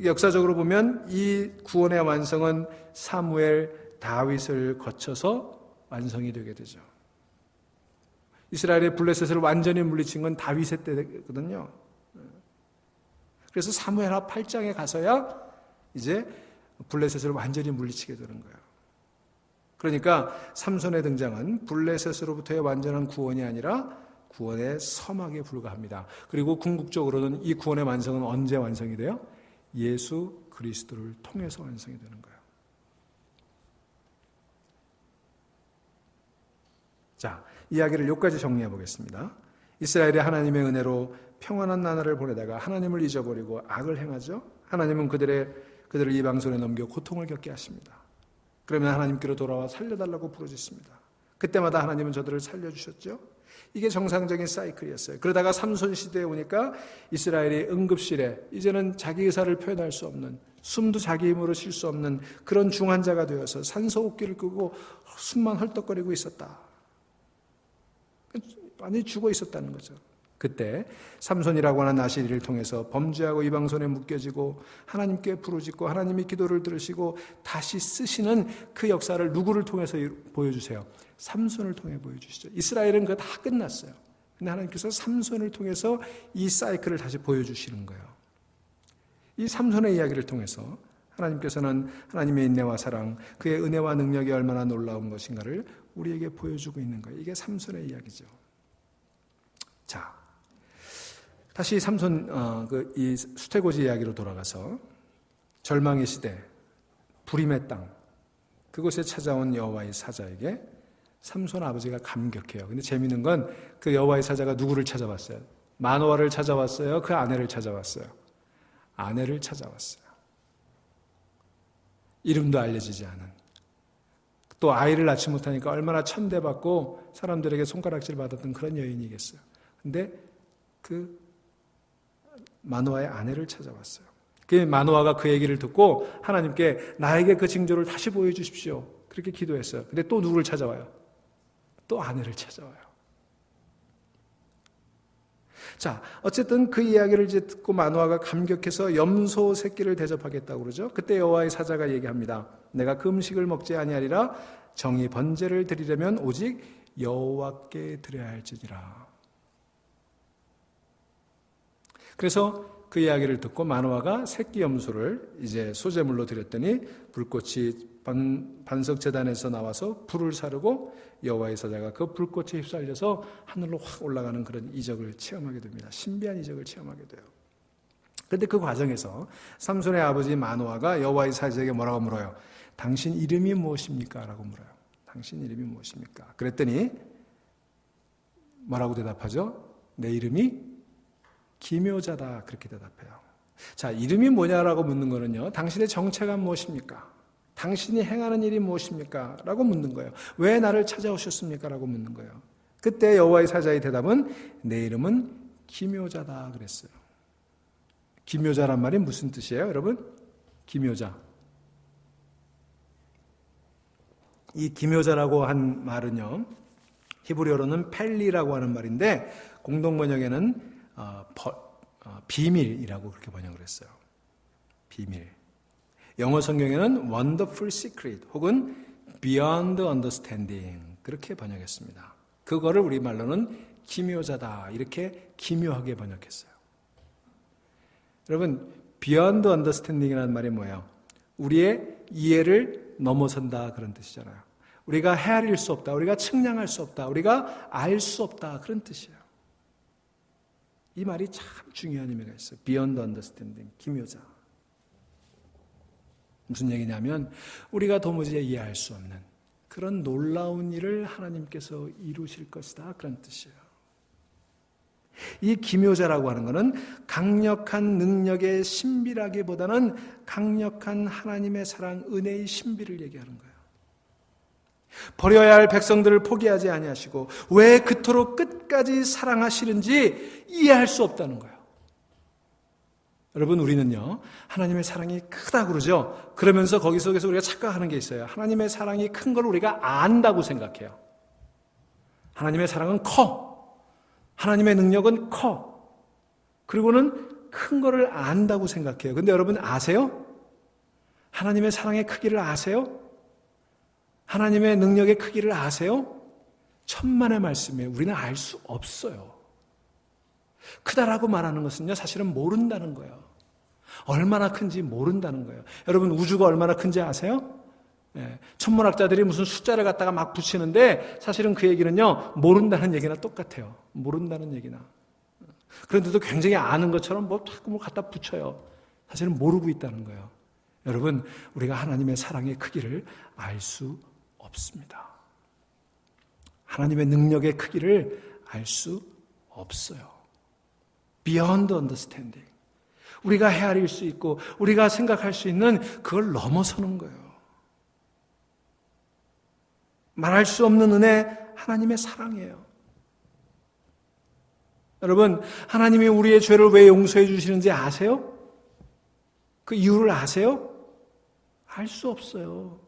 역사적으로 보면 이 구원의 완성은 사무엘, 다윗을 거쳐서 완성이 되게 되죠. 이스라엘의 블레셋을 완전히 물리친 건 다윗의 때거든요. 그래서 사무엘하 8장에 가서야 이제 블레셋을 완전히 물리치게 되는 거예요. 그러니까 삼손의 등장은 블레셋으로부터의 완전한 구원이 아니라 구원의 서막에 불과합니다. 그리고 궁극적으로는 이 구원의 완성은 언제 완성이 돼요? 예수 그리스도를 통해서 완성이 되는 거예요. 자, 이야기를 여기까지 정리해 보겠습니다. 이스라엘이 하나님의 은혜로 평안한 나라를 보내다가 하나님을 잊어버리고 악을 행하죠. 하나님은 그들을 이방손에 넘겨 고통을 겪게 하십니다. 그러면 하나님께로 돌아와 살려달라고 부르짖습니다. 그때마다 하나님은 저들을 살려주셨죠. 이게 정상적인 사이클이었어요. 그러다가 삼손 시대에 오니까 이스라엘이 응급실에 이제는 자기 의사를 표현할 수 없는, 숨도 자기 힘으로 쉴 수 없는 그런 중환자가 되어서 산소호흡기를 끄고 숨만 헐떡거리고 있었다. 완전히 죽어 있었다는 거죠. 그때 삼손이라고 하는 나시리를 통해서 범죄하고 이방손에 묶여지고 하나님께 부르짖고 하나님이 기도를 들으시고 다시 쓰시는 그 역사를 누구를 통해서 보여주세요? 삼손을 통해 보여주시죠. 이스라엘은 그거 다 끝났어요. 근데 하나님께서 삼손을 통해서 이 사이클을 다시 보여주시는 거예요. 이 삼손의 이야기를 통해서 하나님께서는 하나님의 인내와 사랑, 그의 은혜와 능력이 얼마나 놀라운 것인가를 우리에게 보여주고 있는 거예요. 이게 삼손의 이야기죠. 자, 다시 삼손 이 수태고지 이야기로 돌아가서 절망의 시대, 불임의 땅, 그곳에 찾아온 여호와의 사자에게 삼손 아버지가 감격해요. 근데 재미있는 건 그 여호와의 사자가 누구를 찾아왔어요? 마노아를 찾아왔어요? 그 아내를 찾아왔어요? 아내를 찾아왔어요. 이름도 알려지지 않은, 또 아이를 낳지 못하니까 얼마나 천대받고 사람들에게 손가락질 받았던 그런 여인이겠어요. 근데 그 마노아의 아내를 찾아왔어요. 그 마노아가 그 얘기를 듣고 하나님께 나에게 그 징조를 다시 보여주십시오, 그렇게 기도했어요. 근데 또 누구를 찾아와요? 또 아내를 찾아와요. 자, 어쨌든 그 이야기를 이제 듣고 마노아가 감격해서 염소 새끼를 대접하겠다고 그러죠. 그때 여호와의 사자가 얘기합니다. 내가 그 음식을 먹지 아니하리라. 정의 번제를 드리려면 오직 여호와께 드려야 할지니라. 그래서 그 이야기를 듣고 마노아가 새끼 염소를 이제 소제물로 드렸더니 불꽃이 반석 제단에서 나와서 불을 사르고 여호와의 사자가 그 불꽃에 휩쓸려서 하늘로 확 올라가는 그런 이적을 체험하게 됩니다. 신비한 이적을 체험하게 돼요. 그런데 그 과정에서 삼손의 아버지 마노아가 여호와의 사자에게 뭐라고 물어요? 당신 이름이 무엇입니까? 라고 물어요. 당신 이름이 무엇입니까? 그랬더니 뭐라고 대답하죠? 내 이름이 기묘자다, 그렇게 대답해요. 자, 이름이 뭐냐라고 묻는 거는요, 당신의 정체가 무엇입니까? 당신이 행하는 일이 무엇입니까? 라고 묻는 거예요. 왜 나를 찾아오셨습니까? 라고 묻는 거예요. 그때 여호와의 사자의 대답은 내 이름은 기묘자다 그랬어요. 기묘자란 말이 무슨 뜻이에요, 여러분? 기묘자. 이 기묘자라고 한 말은요, 히브리어로는 펠리라고 하는 말인데 공동 번역에는 비밀이라고 그렇게 번역을 했어요. 비밀. 영어 성경에는 wonderful secret 혹은 beyond understanding 그렇게 번역했습니다. 그거를 우리말로는 기묘자다, 이렇게 기묘하게 번역했어요. 여러분, beyond understanding이라는 말이 뭐예요? 우리의 이해를 넘어선다, 그런 뜻이잖아요. 우리가 헤아릴 수 없다, 우리가 측량할 수 없다, 우리가 알 수 없다, 그런 뜻이에요. 이 말이 참 중요한 의미가 있어요. Beyond understanding, 기묘자. 무슨 얘기냐면 우리가 도무지 이해할 수 없는 그런 놀라운 일을 하나님께서 이루실 것이다, 그런 뜻이에요. 이 기묘자라고 하는 것은 강력한 능력의 신비라기보다는 강력한 하나님의 사랑, 은혜의 신비를 얘기하는 거예요. 버려야 할 백성들을 포기하지 아니하시고 왜 그토록 끝까지 사랑하시는지 이해할 수 없다는 거예요. 여러분, 우리는요, 하나님의 사랑이 크다고 그러죠. 그러면서 거기 속에서 우리가 착각하는 게 있어요. 하나님의 사랑이 큰 걸 우리가 안다고 생각해요. 하나님의 사랑은 커. 하나님의 능력은 커. 그리고는 큰 거를 안다고 생각해요. 근데 여러분 아세요? 하나님의 사랑의 크기를 아세요? 하나님의 능력의 크기를 아세요? 천만의 말씀이에요. 우리는 알 수 없어요. 크다라고 말하는 것은요, 사실은 모른다는 거예요. 얼마나 큰지 모른다는 거예요. 여러분, 우주가 얼마나 큰지 아세요? 천문학자들이 무슨 숫자를 갖다가 막 붙이는데 사실은 그 얘기는요, 모른다는 얘기나 똑같아요. 모른다는 얘기나. 그런데도 굉장히 아는 것처럼 자꾸 갖다 붙여요. 사실은 모르고 있다는 거예요. 여러분, 우리가 하나님의 사랑의 크기를 알 수 없습니다. 하나님의 능력의 크기를 알 수 없어요. Beyond understanding. 우리가 헤아릴 수 있고 우리가 생각할 수 있는 그걸 넘어서는 거예요. 말할 수 없는 은혜, 하나님의 사랑이에요. 여러분, 하나님이 우리의 죄를 왜 용서해 주시는지 아세요? 그 이유를 아세요? 알 수 없어요.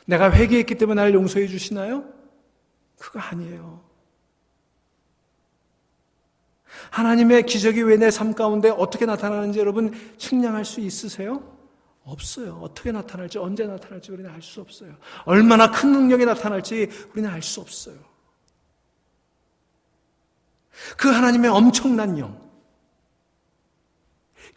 내가 회개했기 때문에 나를 용서해 주시나요? 그거 아니에요. 하나님의 기적이 왜 내 삶 가운데 어떻게 나타나는지 여러분 측량할 수 있으세요? 없어요. 어떻게 나타날지, 언제 나타날지 우리는 알 수 없어요. 얼마나 큰 능력이 나타날지 우리는 알 수 없어요. 그 하나님의 엄청난 영,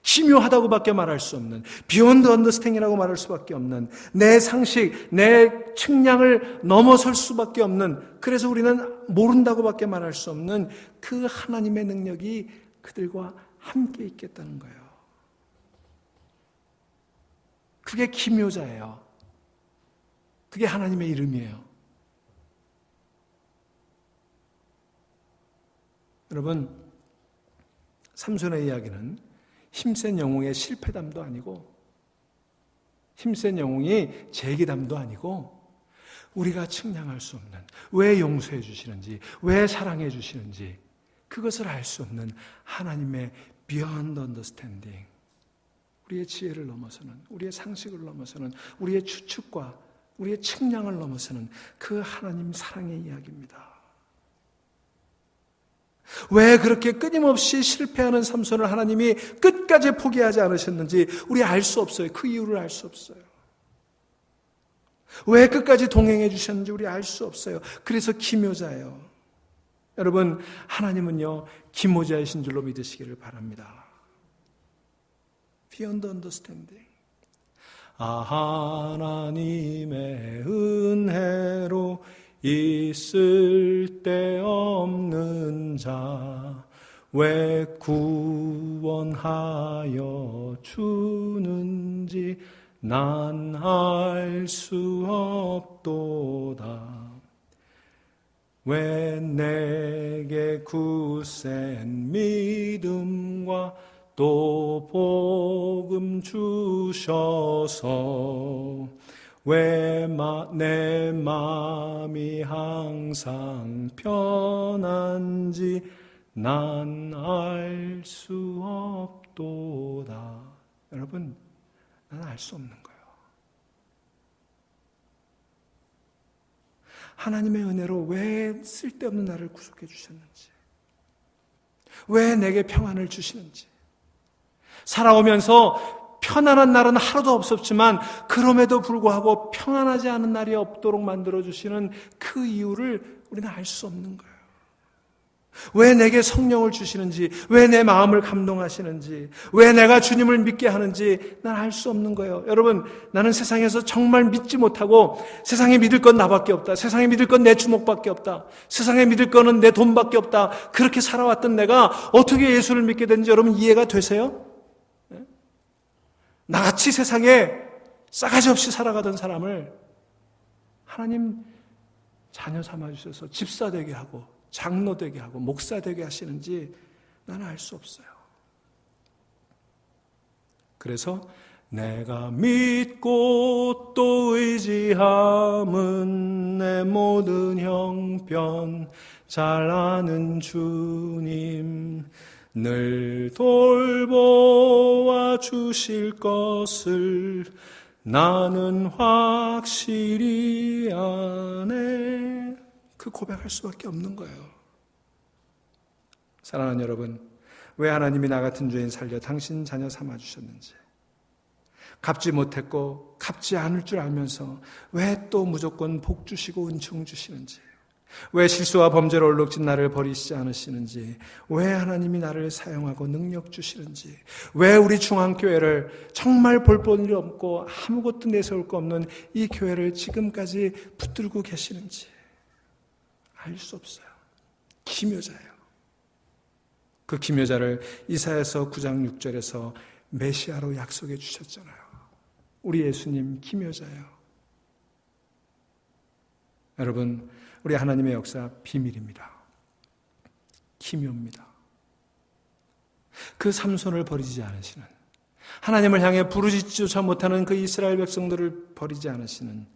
기묘하다고밖에 말할 수 없는, beyond understanding이라고 말할 수밖에 없는, 내 상식, 내 측량을 넘어설 수밖에 없는, 그래서 우리는 모른다고밖에 말할 수 없는 그 하나님의 능력이 그들과 함께 있겠다는 거예요. 그게 기묘자예요. 그게 하나님의 이름이에요. 여러분, 삼손의 이야기는 힘센 영웅의 실패담도 아니고 힘센 영웅이 재기담도 아니고 우리가 측량할 수 없는, 왜 용서해 주시는지, 왜 사랑해 주시는지 그것을 알 수 없는 하나님의 beyond understanding, 우리의 지혜를 넘어서는, 우리의 상식을 넘어서는, 우리의 추측과 우리의 측량을 넘어서는 그 하나님 사랑의 이야기입니다. 왜 그렇게 끊임없이 실패하는 삼손을 하나님이 끝까지 포기하지 않으셨는지 우리 알 수 없어요. 그 이유를 알 수 없어요. 왜 끝까지 동행해 주셨는지 우리 알 수 없어요. 그래서 기묘자예요. 여러분, 하나님은요 기묘자이신 줄로 믿으시기를 바랍니다. Beyond understanding. 하나님의 은혜로 있을 데 없는 자 왜 구원하여 주는지 난 알 수 없도다. 왜 내게 굳센 믿음과 또 복음 주셔서 왜 내 마음이 항상 편한지 난 알 수 없도다. 여러분, 난 알 수 없는 거예요. 하나님의 은혜로 왜 쓸데없는 나를 구속해 주셨는지, 왜 내게 평안을 주시는지, 살아오면서 편안한 날은 하루도 없었지만 그럼에도 불구하고 평안하지 않은 날이 없도록 만들어주시는 그 이유를 우리는 알 수 없는 거예요. 왜 내게 성령을 주시는지, 왜 내 마음을 감동하시는지, 왜 내가 주님을 믿게 하는지 난 알 수 없는 거예요. 여러분, 나는 세상에서 정말 믿지 못하고 세상에 믿을 건 나밖에 없다, 세상에 믿을 건 내 주먹밖에 없다, 세상에 믿을 거는 내 돈밖에 없다, 그렇게 살아왔던 내가 어떻게 예수를 믿게 된지 여러분 이해가 되세요? 나같이 세상에 싸가지 없이 살아가던 사람을 하나님 자녀 삼아주셔서 집사 되게 하고 장로 되게 하고 목사 되게 하시는지 나는 알 수 없어요. 그래서 내가 믿고 또 의지함은 내 모든 형편 잘 아는 주님 늘 돌보아 주실 것을 나는 확실히 아네. 그 고백할 수밖에 없는 거예요. 사랑하는 여러분, 왜 하나님이 나 같은 죄인 살려 당신 자녀 삼아주셨는지, 갚지 못했고 갚지 않을 줄 알면서 왜 또 무조건 복 주시고 은총 주시는지, 왜 실수와 범죄로 얼룩진 나를 버리시지 않으시는지, 왜 하나님이 나를 사용하고 능력 주시는지, 왜 우리 중앙교회를 정말 볼 일이 없고 아무것도 내세울 거 없는 이 교회를 지금까지 붙들고 계시는지 알 수 없어요. 기묘자예요. 그 기묘자를 이사야서 9장 6절에서 메시아로 약속해 주셨잖아요. 우리 예수님 기묘자예요. 여러분, 우리 하나님의 역사 비밀입니다. 기묘입니다. 그 삼손을 버리지 않으시는, 하나님을 향해 부르짖지조차 못하는 그 이스라엘 백성들을 버리지 않으시는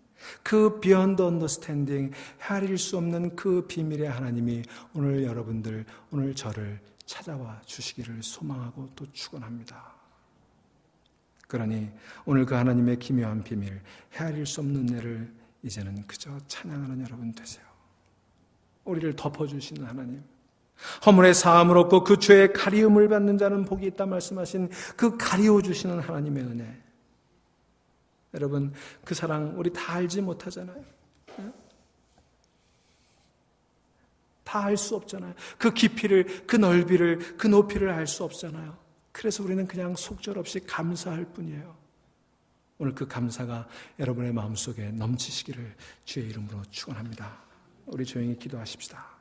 그 beyond understanding, 헤아릴 수 없는 그 비밀의 하나님이 오늘 여러분들, 오늘 저를 찾아와 주시기를 소망하고 또 축원합니다. 그러니 오늘 그 하나님의 기묘한 비밀, 헤아릴 수 없는 은혜를 이제는 그저 찬양하는 여러분 되세요. 우리를 덮어주시는 하나님, 허물의 사함을 얻고 그 죄의 가리움을 받는 자는 복이 있다 말씀하신 그 가리워 주시는 하나님의 은혜. 여러분, 그 사랑 우리 다 알지 못하잖아요. 다 알 수 없잖아요. 그 깊이를, 그 넓이를, 그 높이를 알 수 없잖아요. 그래서 우리는 그냥 속절없이 감사할 뿐이에요. 오늘 그 감사가 여러분의 마음속에 넘치시기를 주의 이름으로 축원합니다. 우리 조용히 기도하십시다.